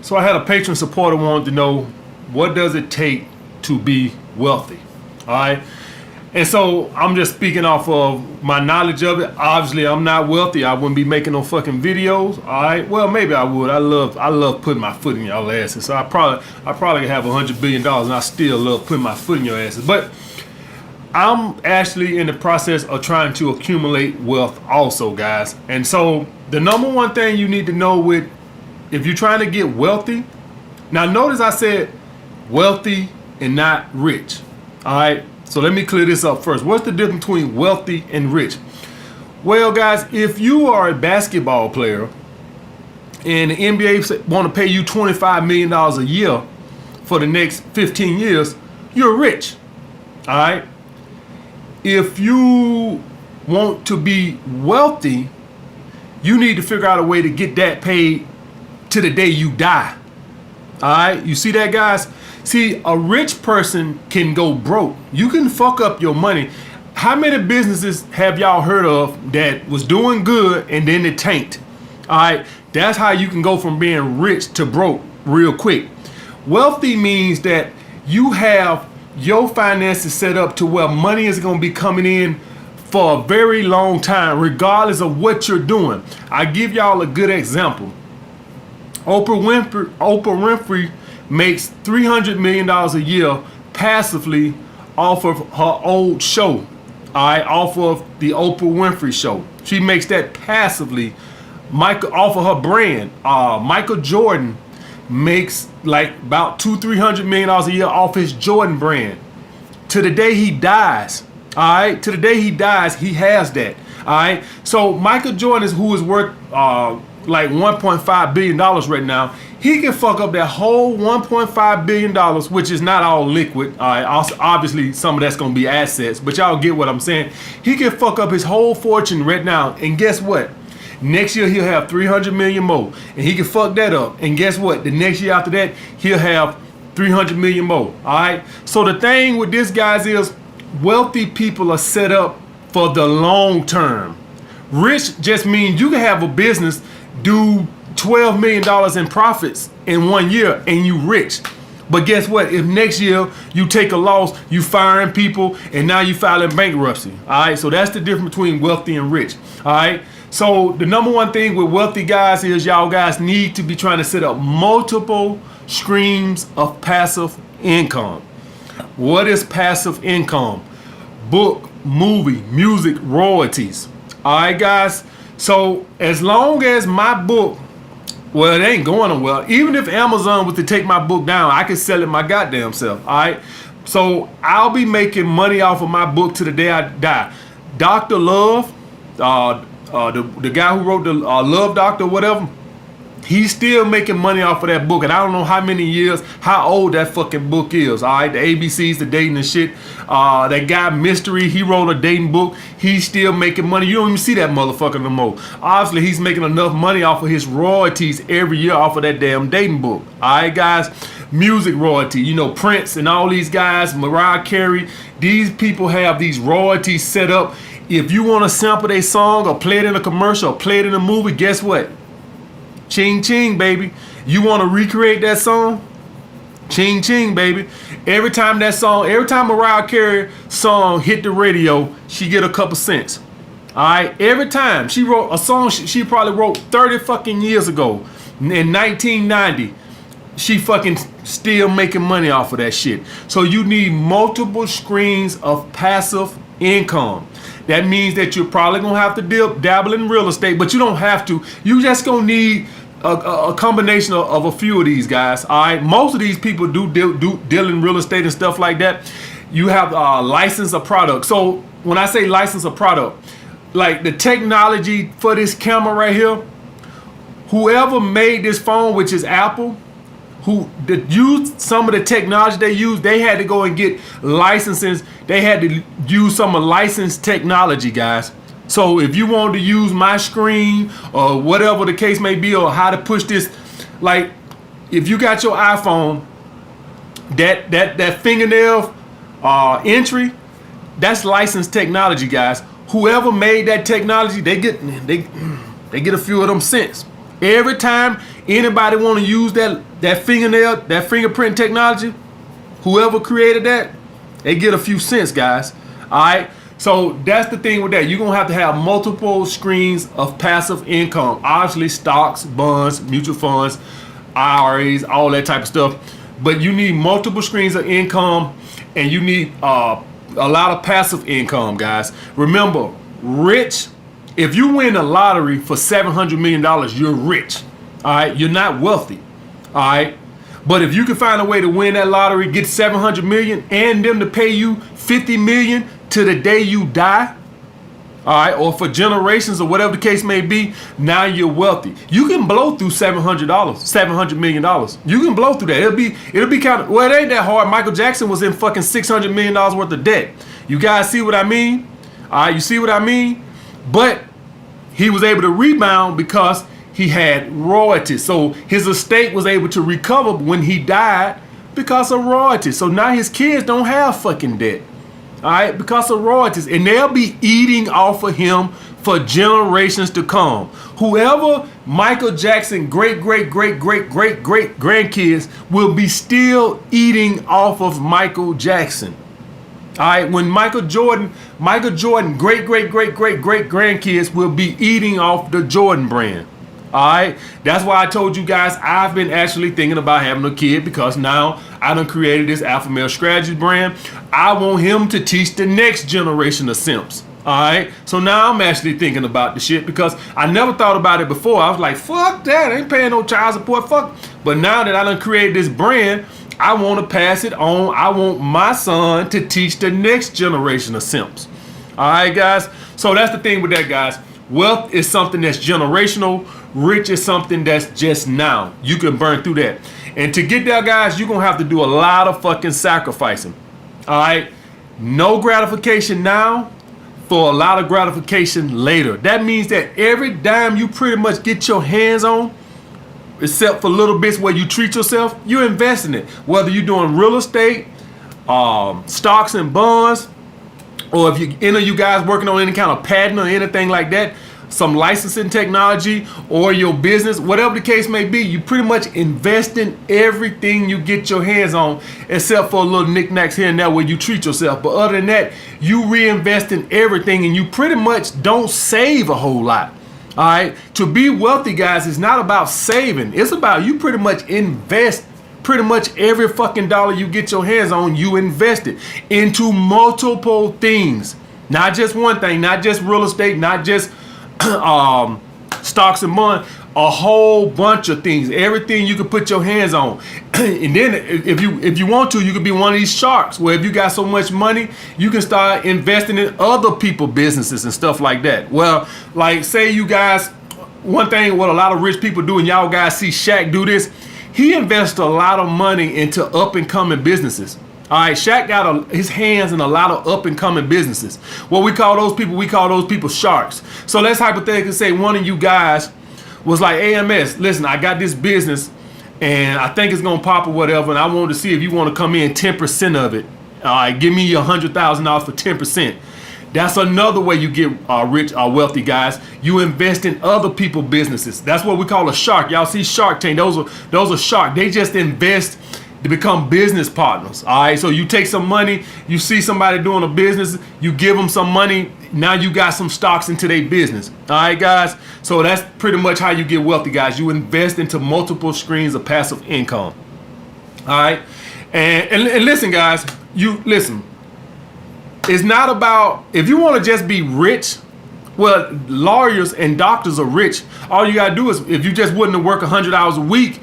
So I had a patron supporter wanted to know, what does it take to be wealthy? All right. And so I'm just speaking off of my knowledge of it. Obviously, I'm not wealthy. I wouldn't be making no fucking videos. All right. Well, maybe I would. I love putting my foot in y'all asses. So I probably have $100 billion, and I still love putting my foot in your asses. But I'm actually in the process of trying to accumulate wealth, also, guys. And so the number one thing you need to know with, if you're trying to get wealthy. Now, notice I said wealthy and not rich. All right. So let me clear this up first. What's the difference between wealthy and rich? Well, guys, if you are a basketball player and the NBA want to pay you $25 million a year for the next 15 years, you're rich. All right. If you want to be wealthy, you need to figure out a way to get that paid to the day you die. All right. You see that, guys? See, a rich person can go broke. You can fuck up your money. How many businesses have y'all heard of that was doing good and then it tanked? All right. That's how you can go from being rich to broke real quick. Wealthy means that you have your finances set up to where money is going to be coming in for a very long time, regardless of what you're doing. I give y'all a good example. Oprah Winfrey makes $300 million a year passively off of her old show. All right, off of the Oprah Winfrey Show. She makes that passively off of her brand. Michael Jordan makes like about $200-300 million a year off his Jordan brand. To the day he dies. All right, to the day he dies, he has that. All right, so Michael Jordan, who is worth like $1.5 billion right now, he can fuck up that whole $1.5 billion, which is not all liquid. All right, also, obviously, some of that's going to be assets, but y'all get what I'm saying. He can fuck up his whole fortune right now, and guess what? Next year, he'll have 300 million more, and he can fuck that up. And guess what? The next year after that, he'll have 300 million more. All right, so the thing with this, guys, is wealthy people are set up for the long term. Rich just means you can have a business do $12 million in profits in 1 year and you rich. But guess what? If next year you take a loss, you firing people, and now you filing bankruptcy. All right. So that's the difference between wealthy and rich. All right. So the number one thing with wealthy guys is y'all guys need to be trying to set up multiple streams of passive income. What is passive income? Book, movie, music, royalties. All right, guys. So as long as my book, well, it ain't going well. Even if Amazon was to take my book down, I could sell it my goddamn self. All right. So I'll be making money off of my book to the day I die. Dr. Love, the guy who wrote the Love Doctor, whatever, he's still making money off of that book. And I don't know how many years, how old that fucking book is. All right. The ABCs, the dating and shit. That guy Mystery, he wrote a dating book. He's still making money. You don't even see that motherfucker no more. Obviously, he's making enough money off of his royalties every year off of that damn dating book. All right, guys. Music royalty. You know, Prince and all these guys, Mariah Carey. These people have these royalties set up. If you want to sample their song or play it in a commercial or play it in a movie, guess what? Ching ching, baby. You want to recreate that song? Ching ching, baby. Every time Mariah Carey song hit the radio, she get a couple cents. All right. Every time she wrote a song, she probably wrote 30 fucking years ago in 1990. She fucking still making money off of that shit. So you need multiple streams of passive income. That means that you're probably gonna have to dabble in real estate, but you don't have to. You just gonna need a combination of a few of these guys. All right, most of these people do deal in real estate and stuff like that. You have license a product. So when I say license a product, like the technology for this camera right here, whoever made this phone, which is Apple, who used some of the technology they used, they had to go and get licenses. They had to use some of licensed technology, guys. So if you wanted to use my screen or whatever the case may be, or how to push this, like if you got your iPhone, that fingernail entry, that's licensed technology, guys. Whoever made that technology, they get a few of them cents. Every time anybody want to use that fingerprint technology, whoever created that, they get a few cents, guys. All right. So that's the thing with that. You're going to have multiple screens of passive income. Obviously, stocks, bonds, mutual funds, IRAs, all that type of stuff. But you need multiple screens of income, and you need a lot of passive income, guys. Remember, rich, if you win the lottery for $700 million, you're rich. All right. You're not wealthy. All right. But if you can find a way to win that lottery, get $700 million, and them to pay you $50 million to the day you die, all right, or for generations or whatever the case may be, now you're wealthy. You can blow through $700 million. You can blow through that. It'll be kind of, well, it ain't that hard. Michael Jackson was in fucking $600 million worth of debt. You guys see what I mean? All right, you see what I mean? But he was able to rebound because he had royalties. So his estate was able to recover when he died because of royalties. So now his kids don't have fucking debt. All right, because of royalties. And they'll be eating off of him for generations to come. Whoever Michael Jackson great grandkids will be still eating off of Michael Jackson. All right, when Michael Jordan great grandkids will be eating off the Jordan brand. All right, that's why I told you guys I've been actually thinking about having a kid, because now I done created this Alpha Male Strategy brand. I want him to teach the next generation of simps. All right, so now I'm actually thinking about the shit, because I never thought about it before. I was like, fuck that, I ain't paying no child support, fuck. But now that I done created this brand, I want to pass it on. I want my son to teach the next generation of simps. All right, guys. So that's the thing with that, guys. Wealth is something that's generational. Rich is something that's just now. You can burn through that. And to get there, guys, you're going to have to do a lot of fucking sacrificing. All right. No gratification now for a lot of gratification later. That means that every dime you pretty much get your hands on, except for little bits where you treat yourself, you invest in it. Whether you're doing real estate, stocks and bonds, or if you guys working on any kind of patent or anything like that, some licensing technology, or your business, whatever the case may be, you pretty much invest in everything you get your hands on, except for a little knickknacks here and there where you treat yourself. But other than that, you reinvest in everything, and you pretty much don't save a whole lot. All right. To be wealthy, guys, is not about saving. It's about you pretty much invest. Pretty much every fucking dollar you get your hands on, you invest it into multiple things. Not just one thing, not just real estate, not just stocks and bonds, a whole bunch of things. Everything you can put your hands on. And then if you want to, you could be one of these sharks where if you got so much money, you can start investing in other people's businesses and stuff like that. Well, like say you guys, one thing what a lot of rich people do, and y'all guys see Shaq do this, he invests a lot of money into up and coming businesses. All right, Shaq got his hands in a lot of up and coming businesses. What we call those people sharks. So let's hypothetically say one of you guys was like, AMS, listen, I got this business and I think it's gonna pop or whatever, and I wanted to see if you want to come in 10% of it. All right, give me $100,000 for 10%. That's another way you get rich or wealthy, guys. You invest in other people's businesses. That's what we call a shark. Y'all see Shark Tank. Those are sharks. They just invest to become business partners. All right. So you take some money, you see somebody doing a business, you give them some money. Now you got some stocks into their business. All right, guys. So that's pretty much how you get wealthy, guys. You invest into multiple streams of passive income. All right. And listen, guys, listen. It's not about, if you want to just be rich, well, lawyers and doctors are rich. All you got to do is, if you just wouldn't work 100 hours a week,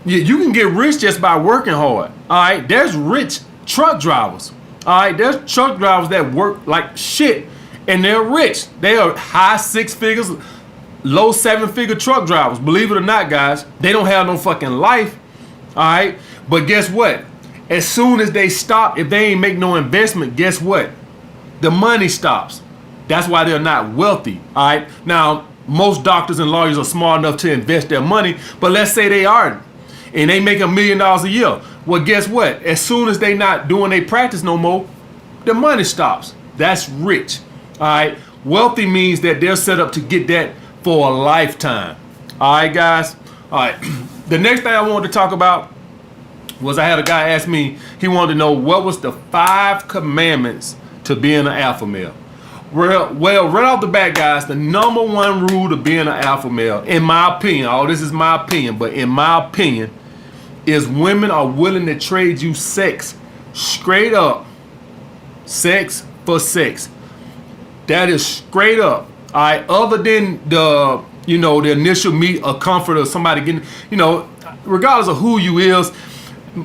you can get rich just by working hard. All right. There's rich truck drivers. All right. There's truck drivers that work like shit and they're rich. They are high 6 figures, low 7-figure truck drivers. Believe it or not, guys, they don't have no fucking life. All right. But guess what? As soon as they stop, if they ain't make no investment, guess what? The money stops. That's why they're not wealthy. All right. Now, most doctors and lawyers are smart enough to invest their money, but let's say they aren't, and they make $1 million a year. Well, guess what? As soon as they not doing their practice no more, the money stops. That's rich. All right. Wealthy means that they're set up to get that for a lifetime. All right, guys. All right. The next thing I wanted to talk about was I had a guy ask me, he wanted to know what was the 5 commandments to being an alpha male. Well, right off the bat, guys, the number 1 rule to being an alpha male, in my opinion, all this is my opinion, but in my opinion, is women are willing to trade you sex, straight up, sex for sex. That is straight up. All right, other than the, the initial meet or comfort of somebody getting, regardless of who you is,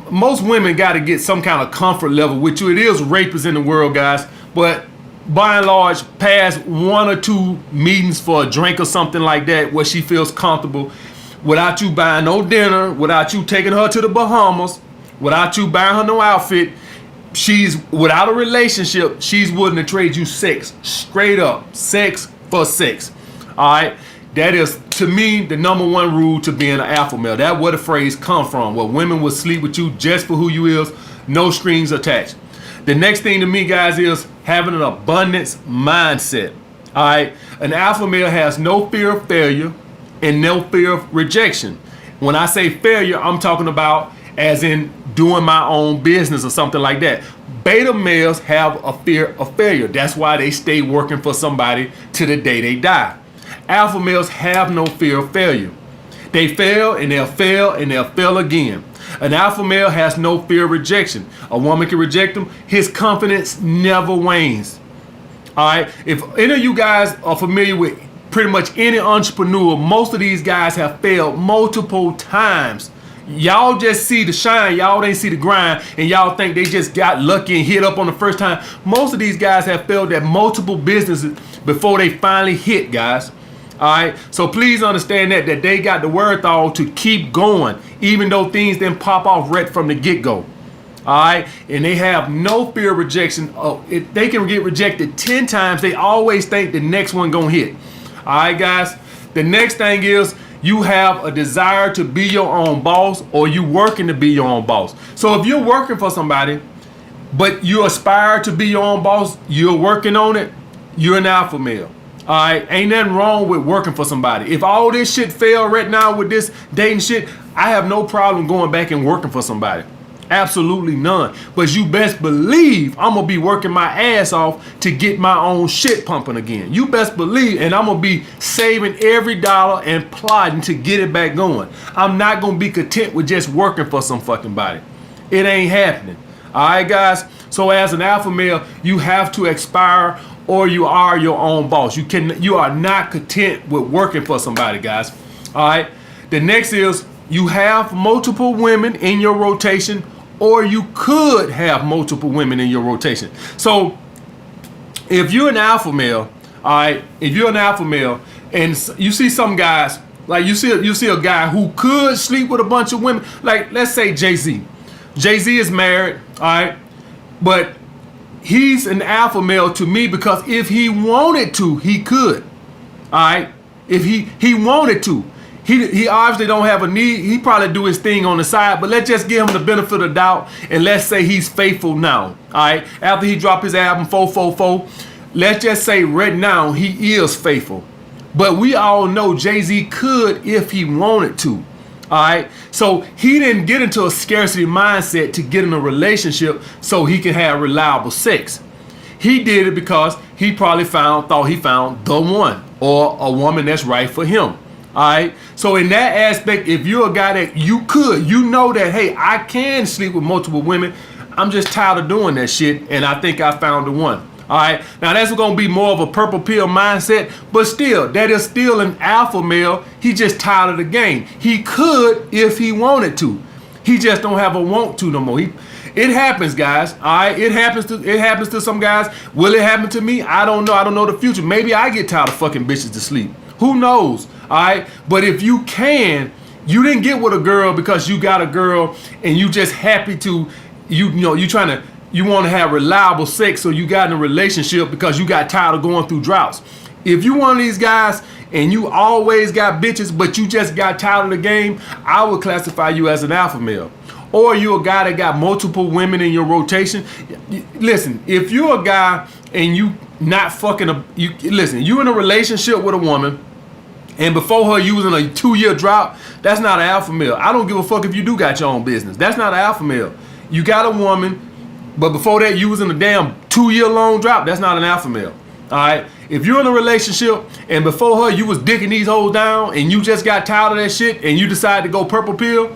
most women got to get some kind of comfort level with you. It is rapists in the world, guys, but by and large, past 1 or 2 meetings for a drink or something like that, where she feels comfortable, without you buying no dinner, without you taking her to the Bahamas, without you buying her no outfit, she's without a relationship, she's willing to trade you sex, straight up, sex for sex. All right, that is, to me, the number 1 rule to being an alpha male. That's where the phrase come from, where women will sleep with you just for who you is, no strings attached. The next thing to me, guys, is having an abundance mindset. All right, an alpha male has no fear of failure and no fear of rejection. When I say failure, I'm talking about as in doing my own business or something like that. Beta males have a fear of failure. That's why they stay working for somebody to the day they die. Alpha males have no fear of failure. They fail and they'll fail and they'll fail again. An alpha male has no fear of rejection. A woman can reject him. His confidence never wanes. All right. If any of you guys are familiar with pretty much any entrepreneur, most of these guys have failed multiple times. Y'all just see the shine, y'all ain't see the grind, and y'all think they just got lucky and hit up on the first time. Most of these guys have failed at multiple businesses before they finally hit, guys. All right, so please understand that they got the wherewithal to keep going, even though things didn't pop off right from the get-go. All right, and they have no fear of rejection. If they can get rejected 10 times, they always think the next one gonna hit. All right, guys, the next thing is you have a desire to be your own boss, or you working to be your own boss. So if you're working for somebody, but you aspire to be your own boss, you're working on it, you're an alpha male. All right, ain't nothing wrong with working for somebody. If all this shit fail right now with this dating shit, I have no problem going back and working for somebody. Absolutely none. But you best believe I'm gonna be working my ass off to get my own shit pumping again. You best believe, and I'm gonna be saving every dollar and plotting to get it back going. I'm not gonna be content with just working for some fucking body. It ain't happening. All right, guys. So as an alpha male, you have to aspire, or you are your own boss. You are not content with working for somebody, guys. All right. The next is you have multiple women in your rotation, or you could have multiple women in your rotation. So if you're an alpha male, all right, if you're an alpha male and you see some guys, like you see a guy who could sleep with a bunch of women, like let's say Jay-Z. Jay-Z is married, all right, but he's an alpha male to me because if he wanted to, he could. All right, if he wanted to. He obviously don't have a need. He probably do his thing on the side, but let's just give him the benefit of the doubt and let's say he's faithful now. All right, after he dropped his album 444, let's just say right now he is faithful. But we all know Jay-Z could if he wanted to. All right, so he didn't get into a scarcity mindset to get in a relationship so he can have reliable sex. He did it because he probably thought he found the one or a woman that's right for him. All right, so in that aspect, if you're a guy that you know that, hey, I can sleep with multiple women, I'm just tired of doing that shit, and I think I found the one. All right, now that's going to be more of a purple pill mindset, but still, that is still an alpha male. He just tired of the game. He could if he wanted to. He just don't have a want to no more. It happens, guys. All right, it happens to some guys. Will it happen to me? I don't know. I don't know the future. Maybe I get tired of fucking bitches to sleep. Who knows? All right, but if you can, you didn't get with a girl because you got a girl and you just happy to, you want to have reliable sex, so you got in a relationship because you got tired of going through droughts. If you one of these guys and you always got bitches, but you just got tired of the game, I would classify you as an alpha male. Or you a guy that got multiple women in your rotation. Listen, if you're a guy and you not fucking, you in a relationship with a woman, And before her using a 2-year drought, that's not an alpha male. I don't give a fuck if you do got your own business. That's not an alpha male. You got a woman, but before that you was in a damn 2-year long drought. That's not an alpha male. All right. If you're in a relationship and before her you was dicking these hoes down and you just got tired of that shit and you decided to go purple pill,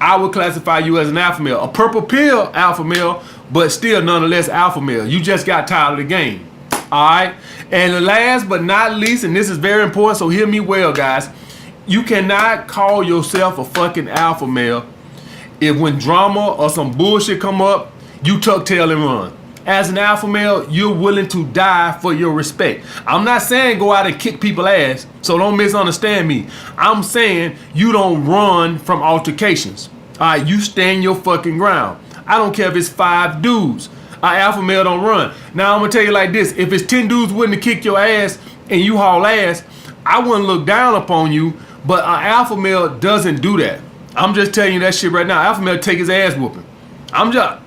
I would classify you as an alpha male. A purple pill alpha male, but still nonetheless alpha male. You just got tired of the game. All right. And last but not least, and this is very important, so hear me well, guys. You cannot call yourself a fucking alpha male if when drama or some bullshit come up, you tuck tail and run. As an alpha male, you're willing to die for your respect. I'm not saying go out and kick people's ass, so don't misunderstand me. I'm saying you don't run from altercations. All right, you stand your fucking ground. I don't care if it's 5 dudes. An alpha male don't run. Now I'm gonna tell you like this: if it's 10 dudes willing to kick your ass and you haul ass, I wouldn't look down upon you. But an alpha male doesn't do that. I'm just telling you that shit right now. Alpha male take his ass whooping. I'm just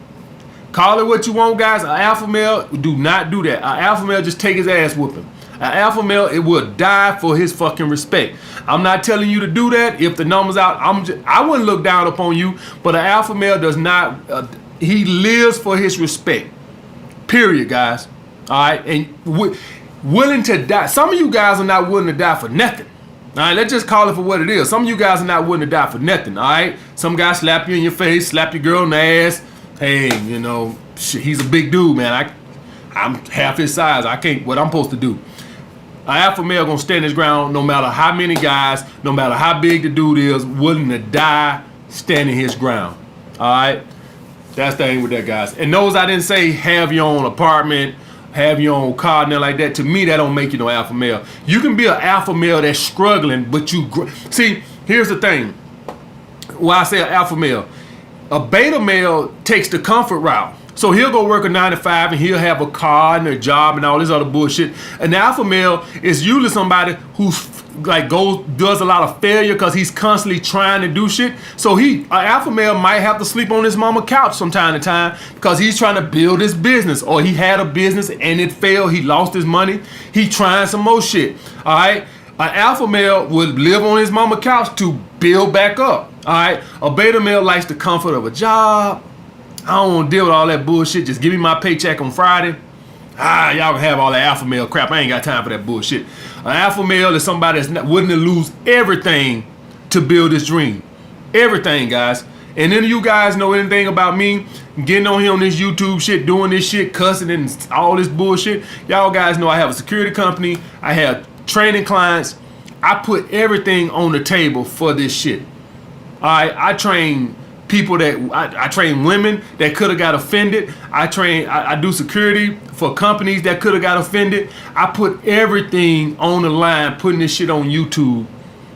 call it what you want, guys. An alpha male do not do that. An alpha male just take his ass whooping. An alpha male, it will die for his fucking respect. I'm not telling you to do that. If the numbers out, I wouldn't look down upon you. But an alpha male does not. He lives for his respect. Period, guys. All right, and willing to die. Some of you guys are not willing to die for nothing. All right, let's just call it for what it is. Some of you guys are not willing to die for nothing. All right, some guys slap you in your face, slap your girl in the ass. Hey, you know, shit, he's a big dude, man. I'm half his size. I can't. What I'm supposed to do? An alpha male gonna stand his ground no matter how many guys, no matter how big the dude is, willing to die standing his ground. All right. That's the thing with that, guys. And those I didn't say have your own apartment, have your own car, and like that. To me, that don't make you no alpha male. You can be an alpha male that's struggling, but see. Here's the thing. Why I say an alpha male, a beta male takes the comfort route. So he'll go work a 9 to 5 and he'll have a car and a job and all this other bullshit. An alpha male is usually somebody who's like does a lot of failure because he's constantly trying to do shit. So an alpha male might have to sleep on his mama couch from time to time because he's trying to build his business, or he had a business and it failed. He lost his money. He trying some more shit. All right. An alpha male would live on his mama couch to build back up. All right. A beta male likes the comfort of a job. I don't want to deal with all that bullshit. Just give me my paycheck on Friday. Y'all can have all that alpha male crap. I ain't got time for that bullshit. An alpha male is somebody that's not willing to lose everything to build his dream. Everything, guys. And then you guys know anything about me, getting on here on this YouTube shit, doing this shit, cussing and all this bullshit. Y'all guys know I have a security company. I have training clients. I put everything on the table for this shit. I train people that I train women that could have got offended. I do security for companies that could have got offended. I put everything on the line, putting this shit on YouTube.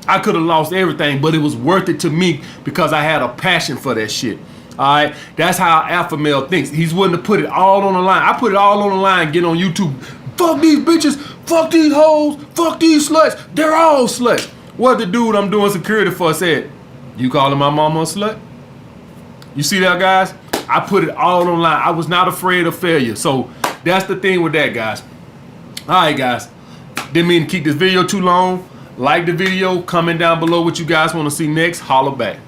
I could have lost everything, but it was worth it to me because I had a passion for that shit. All right, that's how alpha male thinks. He's willing to put it all on the line. I put it all on the line, get on YouTube. Fuck these bitches, fuck these hoes, fuck these sluts. They're all sluts. What the dude I'm doing security for said, you calling my mama a slut? You see that, guys? I put it all online. I was not afraid of failure. So that's the thing with that, guys. All right, guys. Didn't mean to keep this video too long. Like the video. Comment down below what you guys want to see next. Holla back.